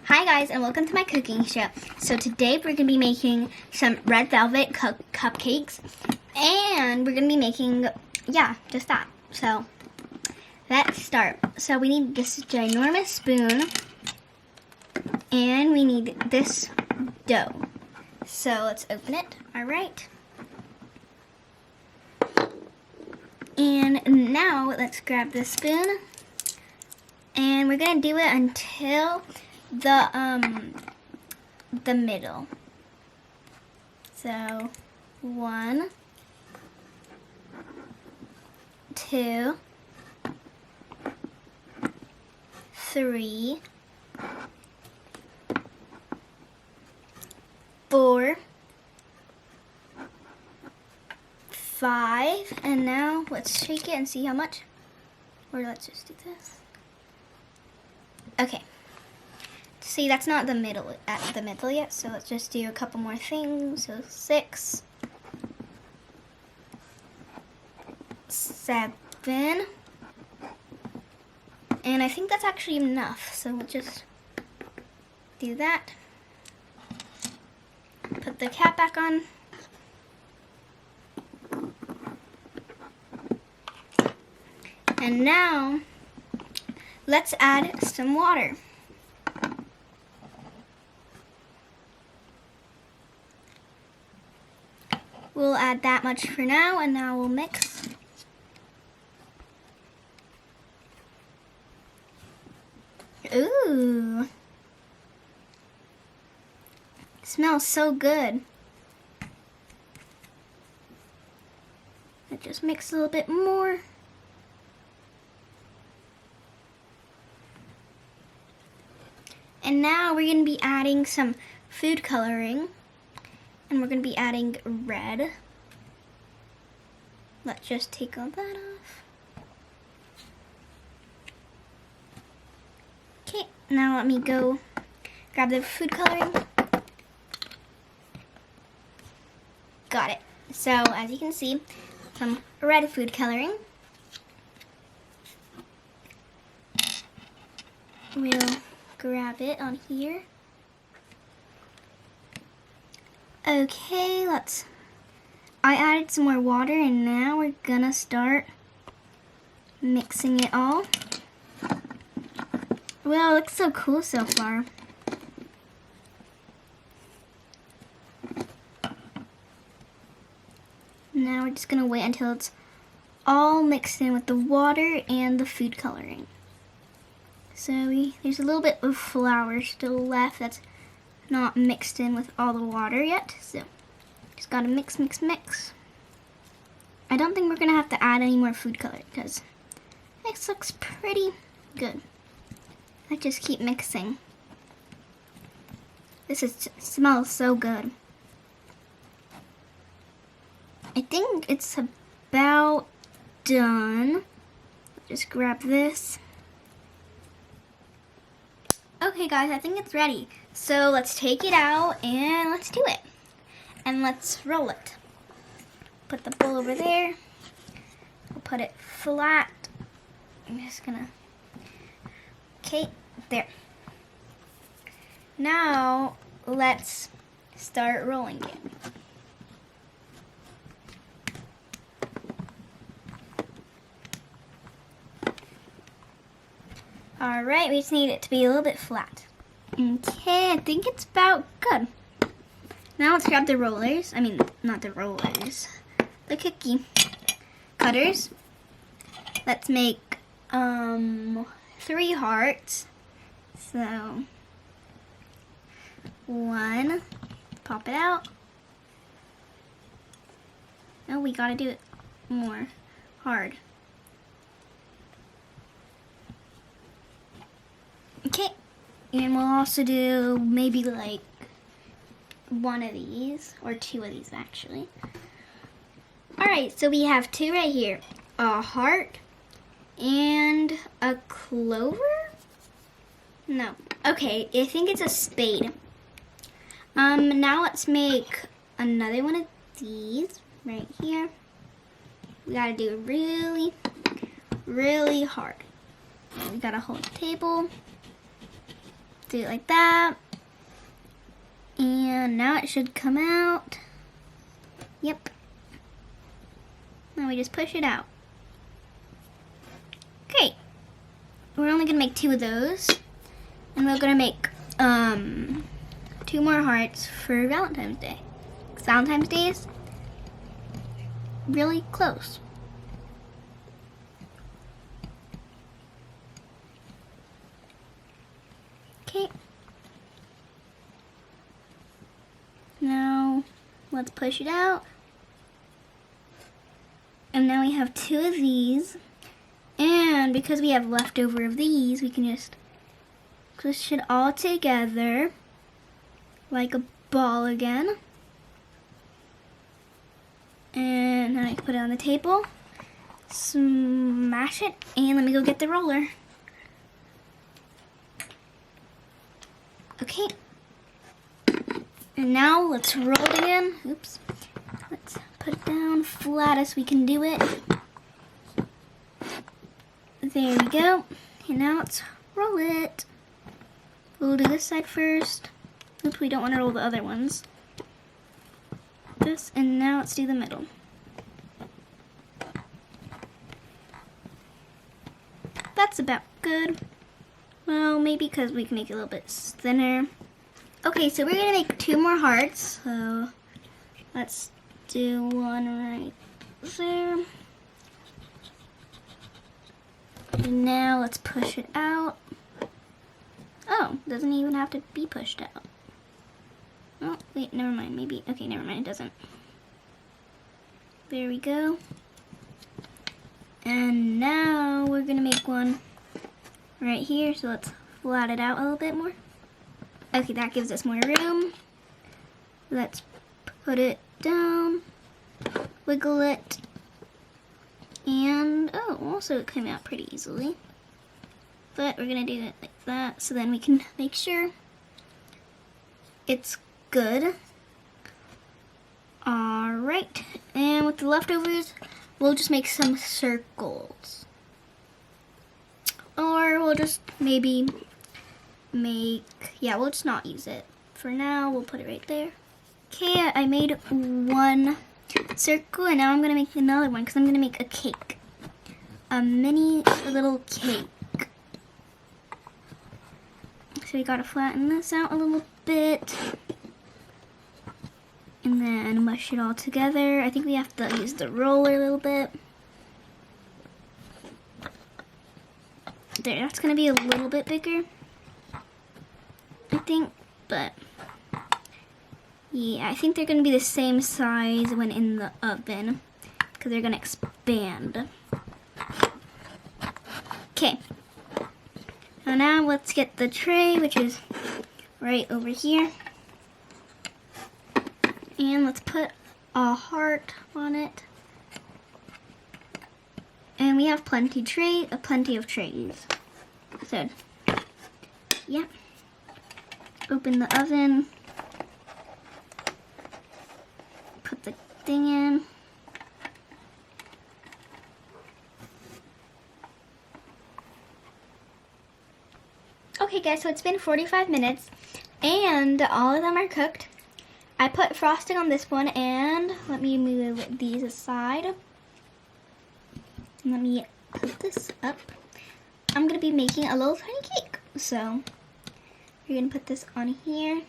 Hi guys, and welcome to my cooking show. So today we're going to be making some red velvet cupcakes, and we're going to be making, just that. So let's start. So we need this ginormous spoon, and we need this dough. So let's open it. All right. And now let's grab the spoon, and we're going to do it until the middle. So 1, 2, 3, 4, 5, and now let's shake it and see how much. Or let's just do this. Okay. See, that's not the middle yet, so let's just do a couple more things. So 6, 7, and I think that's actually enough. So we'll just do that. Put the cap back on. And now let's add some water. We'll add that much for now, and now we'll mix. Ooh. It smells so good. Let's just mix a little bit more. And now we're going to be adding some food coloring. And we're going to be adding red. Let's just take all that off. Okay, now let me go grab the food coloring. Got it. So, as you can see, some red food coloring. We'll grab it on here. Okay, I added some more water, and now we're gonna start mixing it all. Well, it looks so cool so far. Now we're just gonna wait until it's all mixed in with the water and the food coloring. So there's a little bit of flour still left that's not mixed in with all the water yet, so just gotta mix, mix, mix. I don't think we're gonna have to add any more food color because this looks pretty good. Let's just keep mixing. Smells so good. I think it's about done. Just grab this. Okay guys, I think it's ready. So let's take it out and let's do it. And let's roll it. Put the bowl over there. We'll put it flat. I'm just gonna, okay, there. Now let's start rolling it. All right, we just need it to be a little bit flat. Okay, I think it's about good. Now let's grab the rollers. I mean, not the rollers. The cookie cutters. Let's make 3 hearts. So 1, pop it out. Oh, we gotta do it more hard. Okay, and we'll also do maybe like 1 of these, or 2 of these actually. Alright, so we have 2 right here. A heart and a clover? No. Okay, I think it's a spade. Now let's make another one of these right here. We gotta do it really, really hard. We gotta hold the table. do it like that. And now it should come out. Yep. Now we just push it out. Okay. We're only gonna make 2 of those. And we're gonna make 2 more hearts for Valentine's Day. 'Cause Valentine's Day is really close. Okay. Now let's push it out. And now we have 2 of these. And because we have leftover of these, we can just push it all together like a ball again. And then I put it on the table, smash it, and let me go get the roller. Okay. And now let's roll it again. Oops. Let's put it down flat as we can do it. There we go. And now let's roll it. We'll do this side first. Oops, we don't want to roll the other ones. This, and now let's do the middle. That's about good. Well, maybe because we can make it a little bit thinner. Okay, so we're gonna make 2 more hearts. So let's do one right there. And now let's push it out. Oh, doesn't even have to be pushed out. Oh, wait, never mind. Maybe, okay, never mind, it doesn't. There we go. And now we're gonna make one right here. So let's flat it out a little bit more. Okay, that gives us more room. Let's put it down, wiggle it, and oh, also it came out pretty easily. But we're gonna do it like that so then we can make sure it's good. Alright, and with the leftovers, we'll just make some circles. Or we'll just maybe make, yeah, we'll just not use it. For now, we'll put it right there. Okay, I made one circle, and now I'm gonna make another one because I'm gonna make a cake. A mini little cake. So we gotta flatten this out a little bit. And then mush it all together. I think we have to use the roller a little bit. There, that's gonna be a little bit bigger, I think, but yeah, I think they're gonna be the same size when in the oven because they're gonna expand. Okay, so now let's get the tray, which is right over here, and let's put a heart on it. And we have plenty of trays. So, yeah. Open the oven. Put the thing in. Okay guys, so it's been 45 minutes and all of them are cooked. I put frosting on this one, and let me move these aside. Let me put this up. I'm going to be making a little tiny cake. So, you're going to put this on here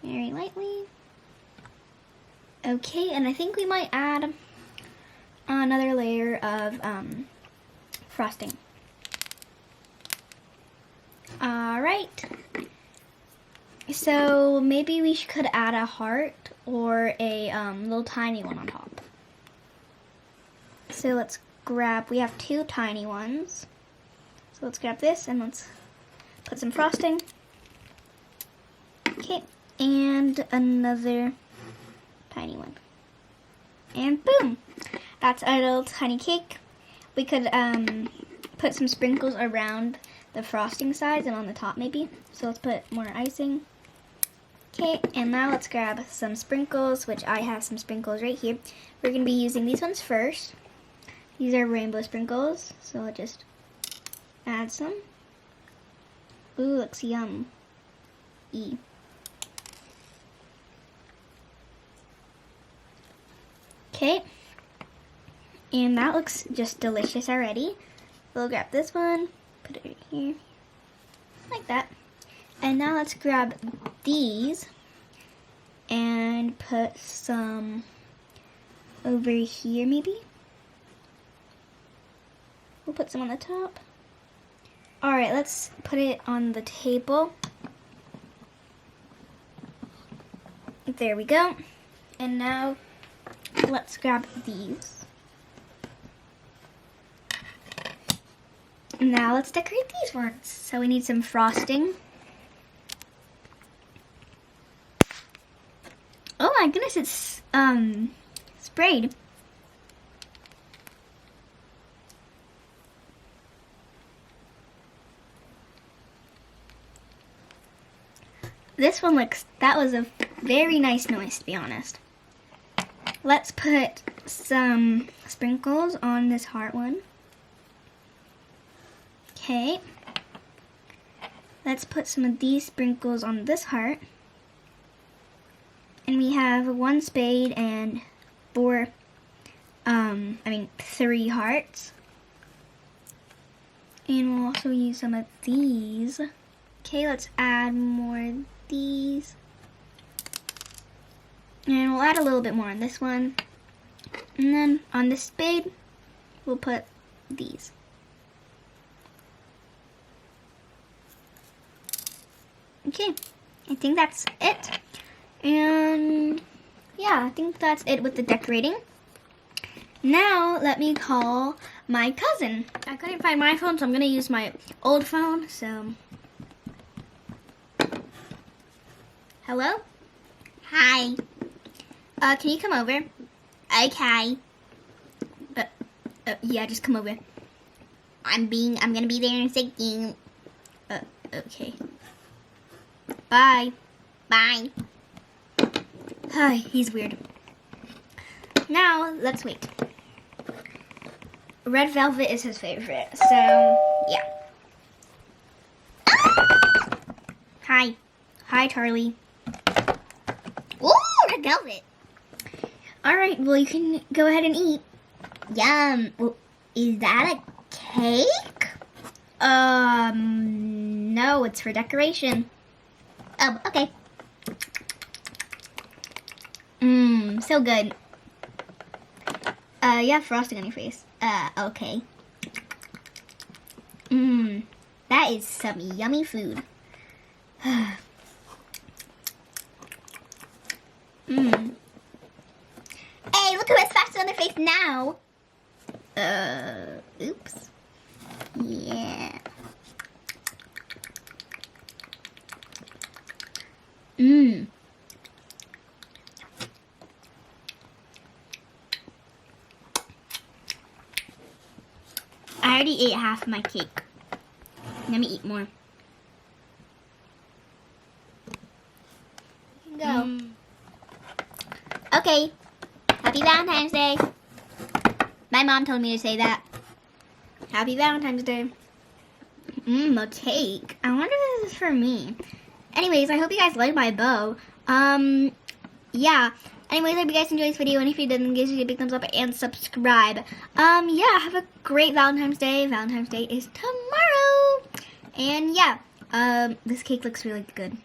very lightly. Okay, and I think we might add another layer of frosting. Alright. So, maybe we could add a heart or a little tiny one on top. So, let's grab, we have 2 tiny ones. So let's grab this and let's put some frosting. Okay, and another tiny one. And boom! That's our little tiny cake. We could put some sprinkles around the frosting sides and on the top maybe. So let's put more icing. Okay, and now let's grab some sprinkles, which I have some sprinkles right here. We're going to be using these ones first. These are rainbow sprinkles, so I'll just add some. Ooh, looks yum. Okay. And that looks just delicious already. We'll grab this one, put it right here, like that. And now let's grab these and put some over here maybe. We'll put some on the top. All right, let's put it on the table. There we go. And now let's grab these. Now let's decorate these ones. So we need some frosting. Oh my goodness, it's sprayed. This one looks, that was a very nice noise, to be honest. Let's put some sprinkles on this heart one. Okay. Let's put some of these sprinkles on this heart. And we have 1 spade and 3 hearts. And we'll also use some of these. Okay, let's add more of these. And we'll add a little bit more on this one. And then on this spade, we'll put these. Okay, I think that's it. And yeah, I think that's it with the decorating. Now let me call my cousin. I couldn't find my phone, so I'm gonna use my old phone. So, hello? Hi. Can you come over? Okay. Yeah, just come over. I'm gonna be there in a second. Okay. Bye. Bye. Hi, he's weird. Now, let's wait. Red velvet is his favorite, so yeah. Hi. Hi, Charlie. Ooh, red velvet. All right, well, you can go ahead and eat. Yum. Well, is that a cake? No, it's for decoration. Oh, okay. So good. You have frosting on your face. Okay. That is some yummy food. Hey, look who has frosting on their face now. Oops. Yeah. I already ate half of my cake. Let me eat more. You can go. Okay. Happy Valentine's Day. My mom told me to say that. Happy Valentine's Day. A cake. I wonder if this is for me. Anyways, I hope you guys like my bow. Yeah. Anyways, I hope you guys enjoyed this video, and if you did, then give us a big thumbs up and subscribe. Yeah, have a great Valentine's Day. Valentine's Day is tomorrow. And yeah, this cake looks really good.